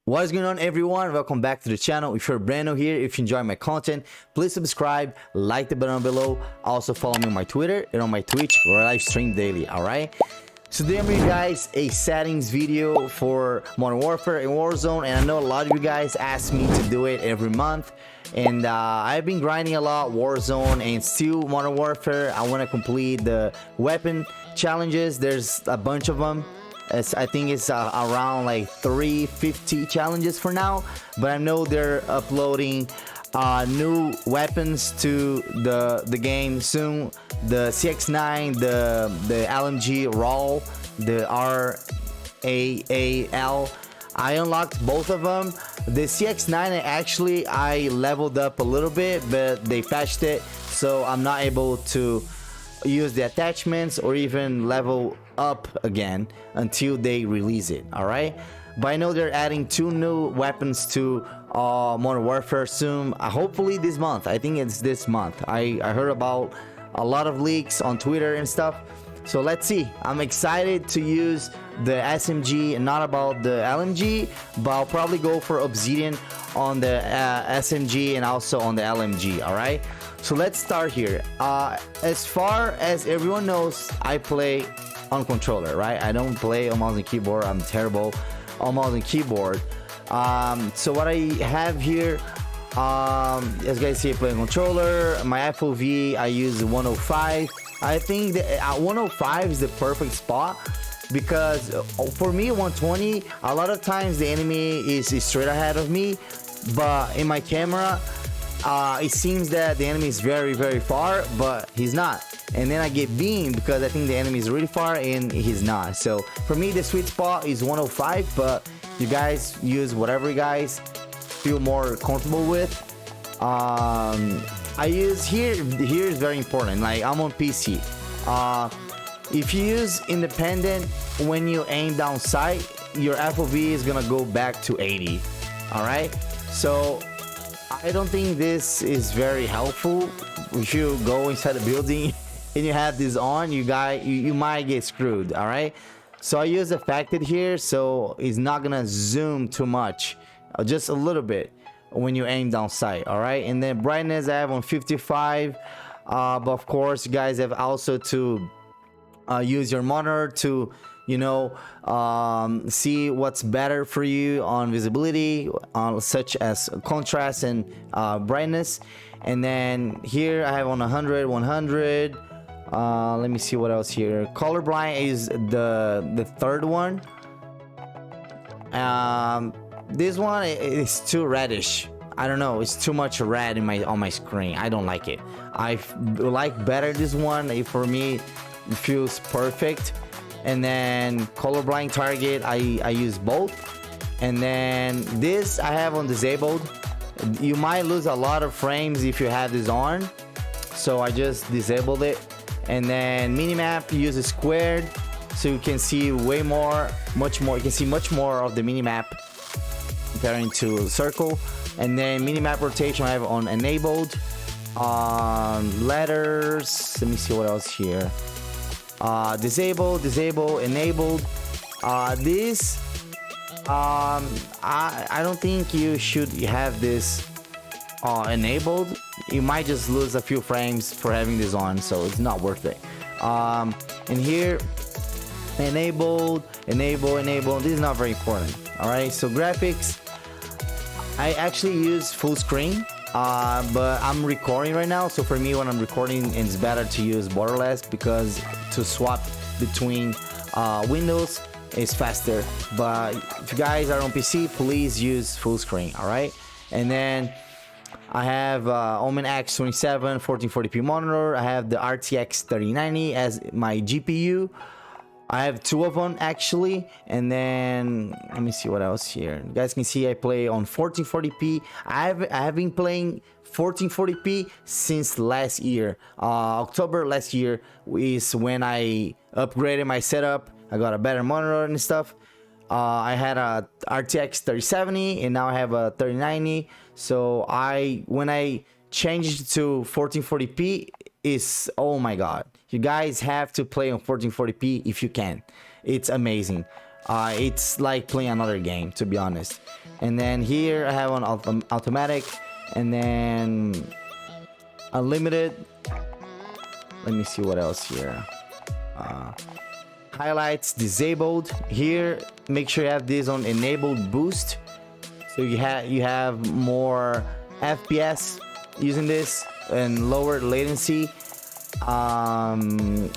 What is going on, everyone? Welcome back to the channel. If you're brand new here, if you enjoy my content, please subscribe, like the button below. Also follow me on my Twitter and on my Twitch where I live stream daily. All right, so today I'm bringing you guys a settings video for Modern Warfare and Warzone, and I know a lot of you guys ask me to do it every month, and I've been grinding a lot Warzone and still Modern Warfare. I want to complete the weapon challenges. There's a bunch of them. I think it's around like 350 challenges for now, but I know they're uploading new weapons to the game soon. The CX9, the LMG RAL, the RAAL. I unlocked both of them. The CX9 actually I leveled up a little bit, but they patched it, so I'm not able to use the attachments or even level up again until they release it. All right, but I know they're adding 2 new weapons to Modern Warfare soon, hopefully this month. I think it's this month. I heard about a lot of leaks on Twitter and stuff, so let's see. I'm excited to use the SMG and not about the LMG, but I'll probably go for Obsidian on the SMG and also on the LMG. All right, so let's start here. As far as everyone knows, I play on controller, right? I don't play on mouse and keyboard. I'm terrible on mouse and keyboard. So what I have here, as you guys see, I play on controller. My FOV, I use 105. I think that 105 is the perfect spot, because for me 120, a lot of times the enemy is straight ahead of me, but in my camera it seems that the enemy is very far, but he's not, and then I get beamed because I think the enemy is really far and he's not. So for me the sweet spot is 105, but you guys use whatever you guys feel more comfortable with. I use here is very important. Like, I'm on PC. If you use independent, when you aim down sight, your FOV is gonna go back to 80. All right, so I don't think this is very helpful. If you go inside the building and you have this on, you might get screwed. All right, so I use affected here, so it's not gonna zoom too much, just a little bit when you aim down sight. All right, and then brightness I have on 55, but of course you guys have also to use your monitor to, you know, see what's better for you on visibility, such as contrast and brightness. And then here I have on 100. Let me see what else here. Colorblind is the third one. This one is too reddish. I don't know, it's too much red in on my screen. I don't like it. I like better this one. For me, it feels perfect. And then colorblind target, I use both. And then this I have on disabled. You might lose a lot of frames if you have this on, so I just disabled it. And then minimap, use it squared, so you can see much more. You can see much more of the minimap comparing to circle. And then minimap rotation I have on enabled. Letters, let me see what else here. Disable, enabled. This I don't think you should have this enabled. You might just lose a few frames for having this on, so it's not worth it. And here, enable. This is not very important. All right, so graphics, I actually use full screen, but I'm recording right now, so for me when I'm recording it's better to use borderless, because to swap between windows is faster. But if you guys are on PC, please use full screen. All right, and then I have Omen X27 1440p monitor. I have the RTX 3090 as my GPU. I have 2 of them actually. And then let me see what else here. You guys can see I play on 1440p. I have been playing 1440p since last year. October last year is when I upgraded my setup. I got a better monitor and stuff. I had a RTX 3070 and now I have a 3090. So when I changed to 1440p, is, oh my god, you guys have to play on 1440p if you can. It's amazing. It's like playing another game, to be honest. And then here I have on automatic, and then unlimited. Let me see what else here. Highlights disabled. Here, make sure you have this on enabled boost, so you have more FPS using this and lower latency.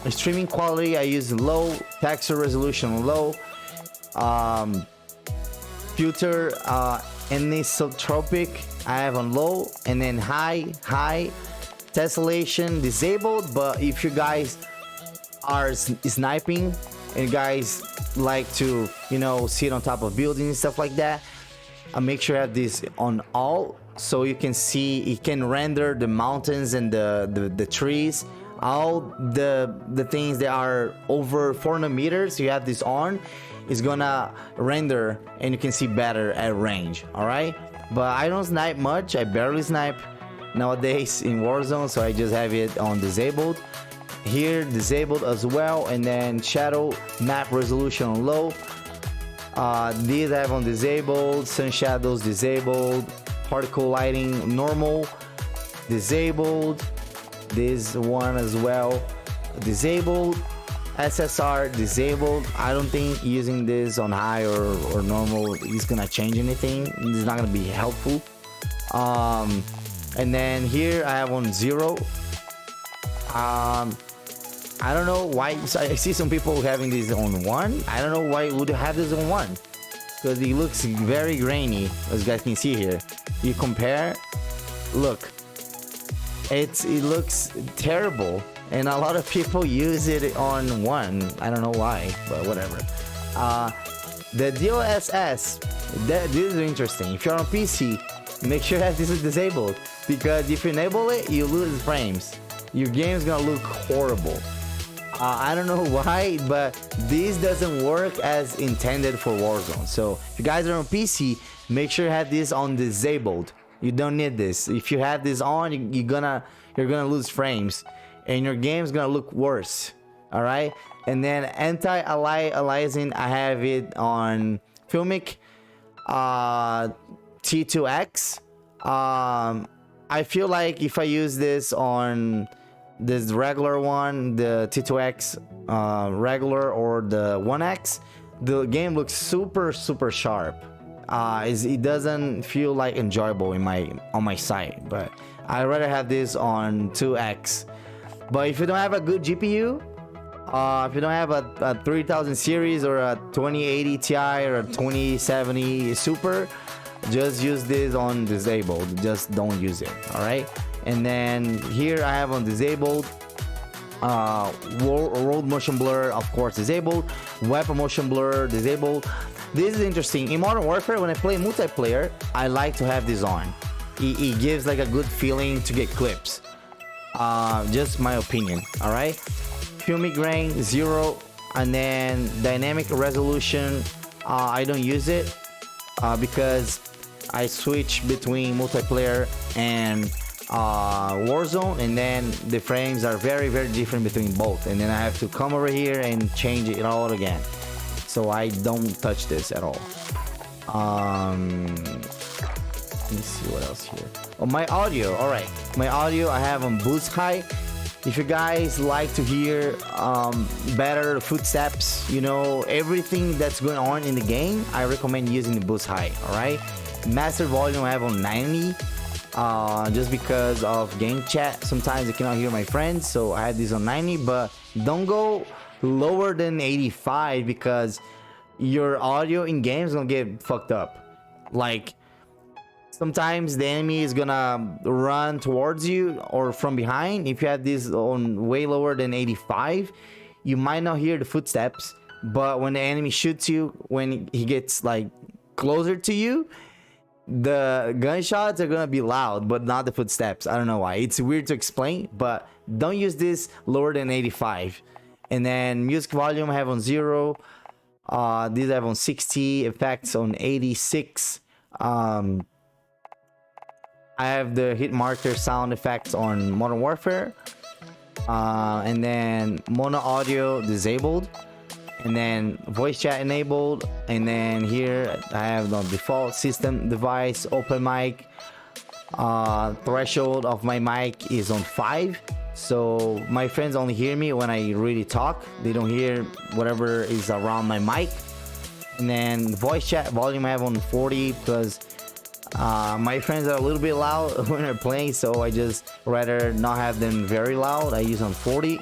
Streaming quality I use low, texture resolution low, filter anisotropic I have on low, and then high tessellation disabled. But if you guys are sniping and you guys like to, you know, sit on top of buildings and stuff like that, make sure you have this on all, so you can see, it can render the mountains and the trees, all the things that are over 400 meters. You have this on, it's gonna render and you can see better at range. All right, but I don't snipe much. I barely snipe nowadays in Warzone, so I just have it on disabled. Here disabled as well, and then shadow map resolution on low. These I have on disabled. Sun shadows disabled. Particle lighting normal disabled. This one as well disabled. SSR disabled. I don't think using this on high or normal is gonna change anything. It's not gonna be helpful. And then here I have on 0. I don't know why. So I see some people having this on 1. I don't know why would have this on 1, because it looks very grainy, as you guys can see here. You compare, look, it looks terrible, and a lot of people use it on 1. I don't know why, but whatever. The DLSS, this is interesting. If you're on PC, make sure that this is disabled, because if you enable it, you lose frames. Your game's gonna look horrible. I don't know why, but this doesn't work as intended for Warzone. So if you guys are on PC, make sure you have this on disabled. You don't need this. If you have this on, you're gonna lose frames, and your game's gonna look worse. All right. And then anti-aliasing, I have it on Filmic, T2X. I feel like if I use this on this regular one, the T2X regular or the 1X, the game looks super sharp. It doesn't feel like enjoyable on my side, but I rather have this on 2X. But if you don't have a good GPU, if you don't have a 3000 series or a 2080 Ti or a 2070 Super, just use this on disabled. Just don't use it. All right. And then here I have on disabled, road motion blur, of course, disabled. Weapon motion blur disabled. This is interesting. In Modern Warfare, when I play multiplayer, I like to have this on. It gives like a good feeling to get clips. Just my opinion. All right. Filmic grain 0, and then dynamic resolution. I don't use it because I switch between multiplayer and Warzone, and then the frames are very different between both, and then I have to come over here and change it all again. So I don't touch this at all. Let me see what else here. Oh, my audio. All right, my audio I have on boost high. If you guys like to hear better footsteps, you know, everything that's going on in the game, I recommend using the boost high. All right, master volume I have on 90. Just because of game chat, sometimes I cannot hear my friends, so I had this on 90. But don't go lower than 85, because your audio in game is gonna get fucked up. Like, sometimes the enemy is gonna run towards you or from behind. If you have this on way lower than 85, you might not hear the footsteps, but when the enemy shoots you, when he gets like closer to you, the gunshots are gonna be loud, but not the footsteps. I don't know why. It's weird to explain, but don't use this lower than 85. And then music volume I have on 0. These I have on 60. Effects on 86. I have the hit marker sound effects on Modern Warfare. And then mono audio disabled. and then voice chat enabled, and then here I have the default system device, open mic. Threshold of my mic is on 5, so my friends only hear me when I really talk. They don't hear whatever is around my mic. And then voice chat volume I have on 40 because my friends are a little bit loud when they're playing, so I just rather not have them very loud. I use on 40.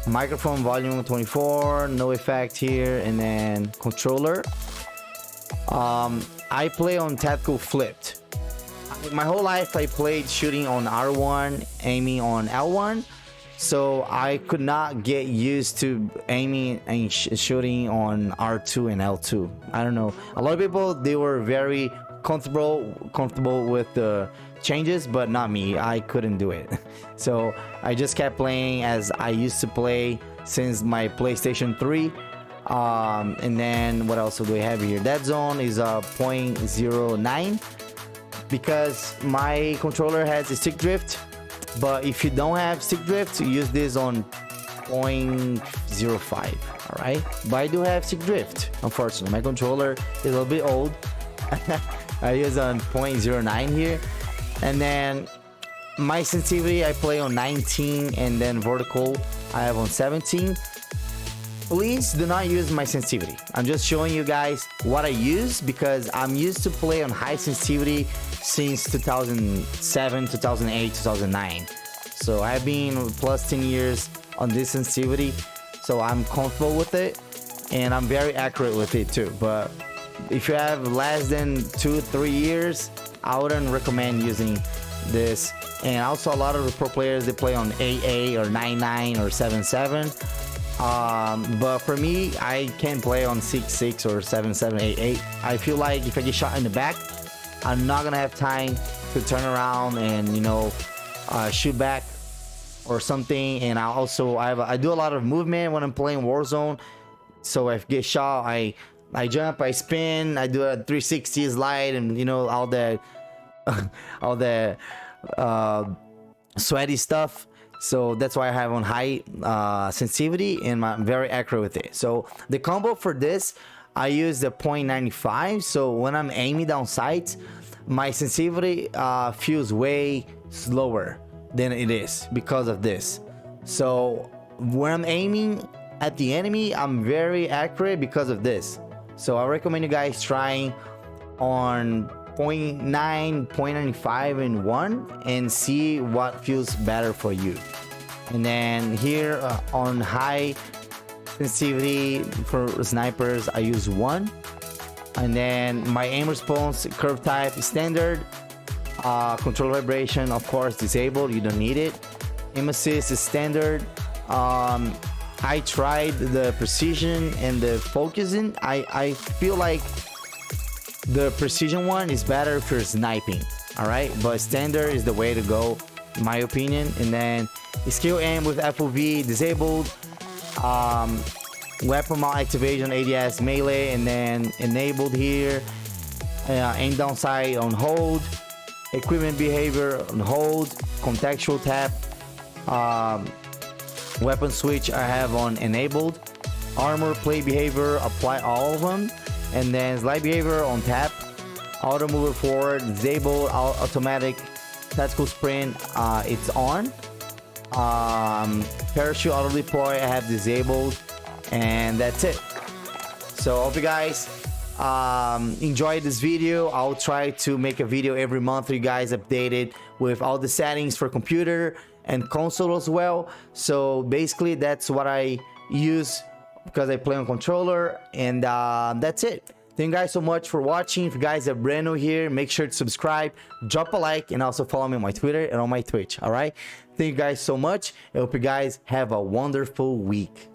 Microphone volume 24, no effect here. And then controller, I play on tactical flipped. My whole life I played shooting on R1, aiming on L1, so I could not get used to aiming and shooting on R2 and L2. I don't know, a lot of people, they were very comfortable with the changes, but not me. I couldn't do it. So I just kept playing as I used to play since my PlayStation 3. And then what else do we have here? Dead zone is a 0.09 because my controller has a stick drift, but if you don't have stick drift, you use this on 0.05. all right, but I do have stick drift. Unfortunately, my controller is a little bit old. I use on 0.09 here. And then my sensitivity, I play on 19, and then vertical I have on 17. Please do not use my sensitivity. I'm just showing you guys what I use because I'm used to play on high sensitivity since 2007, 2008, 2009. So I've been plus 10 years on this sensitivity, so I'm comfortable with it, and I'm very accurate with it too. But if you have less than 2-3 years, I wouldn't recommend using this. And also a lot of the pro players, they play on 8.8 or 9.9 or 7.7. But for me, I can play on 6.6 or 7.7, 8.8. I feel like if I get shot in the back, I'm not gonna have time to turn around and, you know, shoot back or something. And I do a lot of movement when I'm playing Warzone. So if I get shot, I jump, I spin, I do a 360 slide, and you know, all the all the sweaty stuff. So that's why I have on high sensitivity, and I'm very accurate with it. So the combo for this, I use the 0.95. So when I'm aiming down sights, my sensitivity feels way slower than it is because of this. So when I'm aiming at the enemy, I'm very accurate because of this. So I recommend you guys trying on 0.9, 0.95 and 1 and see what feels better for you. And then here on high sensitivity for snipers, I use 1. And then my aim response curve type is standard. Control vibration, of course, disabled, you don't need it. Aim assist is standard. I tried the precision and the focusing. I feel like the precision one is better if you're sniping, all right? But standard is the way to go, in my opinion. And then skill aim with FOV disabled. Weapon mount activation, ADS melee, and then enabled here. Aim down sight on hold. Equipment behavior on hold. Contextual tap. Weapon switch I have on enabled. Armor play behavior, apply all of them. And then slide behavior on tap. Auto mover forward disabled. Automatic tactical sprint, it's on. Parachute auto deploy I have disabled, and that's it. So I hope you guys enjoyed this video. I'll try to make a video every month for you guys, updated with all the settings for computer and console as well. So basically that's what I use because I play on controller, and that's it. Thank you guys so much for watching. If you guys are brand new here, make sure to subscribe, drop a like, and also follow me on my Twitter and on my Twitch. All right, thank you guys so much. I hope you guys have a wonderful week.